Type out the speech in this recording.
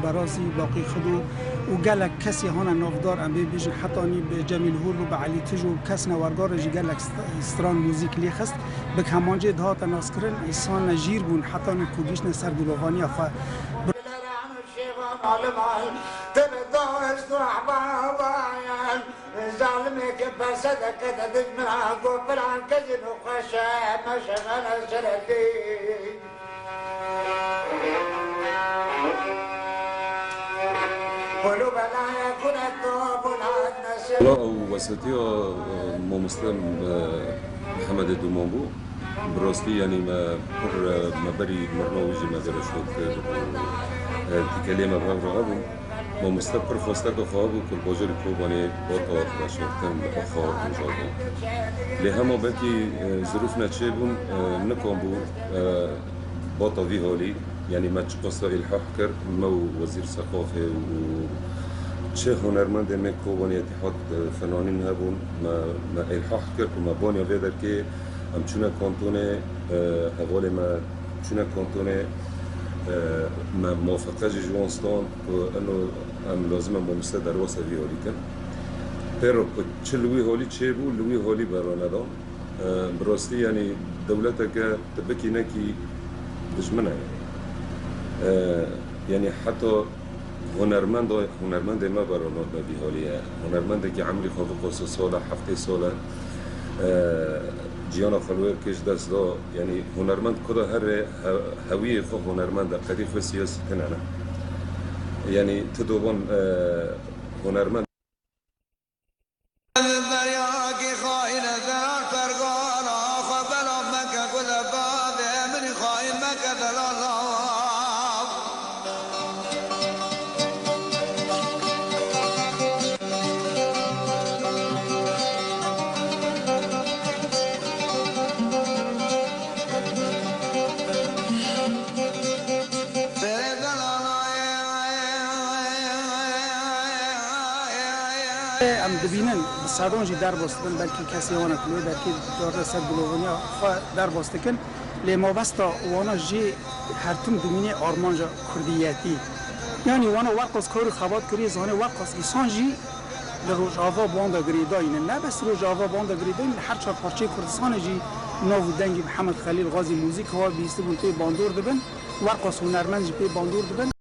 براسی باقی خودو و گلک کسی هانا نافدار ام بیجن حتی نی به جمیل هور و به علی تجو کس نوارگار جی گلک استران موزیک لیخست به کمانجه دهات ناسکرن ایسان جیر بون حتی نی کوگیش نسر دلوغانی افا ظالمك بسدك تدمع قبل عن كذب وخشى ما شغل سلكي قلوب لا يكون الطوب لا وسطي مسلم محمد دومانبو براستی یعنی ما بری مرنوجی ما درشت تکلیم بابرغم ما مستقر خواسته که خواب و کل باجر کوبانی با تا رشتن آخر مجاده. لهم بلکی ظروف نچه بون نکام بو با طوی حالی یعنی ما قصه الحاح کرد ما وزیر ثقافه و چه هنرمند می کوبانی اتحاد فنانین هبون ما الحاح کرد و ما بانی ویدر که ام چونه کانتونه حواله ما چونه کانتونه ما موافقه جوانستان و انه ام لازم با مستد در واسه ویالی کن. pero چه لوی حالی چه بود لوی حالی برانه دام براستی یعنی دولت که تبکی نکی دشمنه یعنی حتی هنرمند ما برانه بدی حالیه هنرمند که عمری خود قصه ساله هفته ساله جیانا خلویر کش دست دا یعنی هنرمند کدا هر هویه خود هنرمند قدیف و سیاسی کنه یعنی تدوبان هنرمند ام دبینن صادون جی در باستن بلکه کسی وانا کلوی در کی داره سر بلوونیا در باستکن لما بستا وانا جی هر تم دمینه آرمانجا کردیتی یعنی وانا وقت کار خبات کری زانه وقت انسان جی لروج آوا باندا گریدا اینه نه بس روج آوا باندا گریدا این هر چهار پارچه کردستان جی نو دنگی محمد خلیل غازی موزیک ها بیست بود پی باندور دبن وقت هنرمند جی پی باندور دبن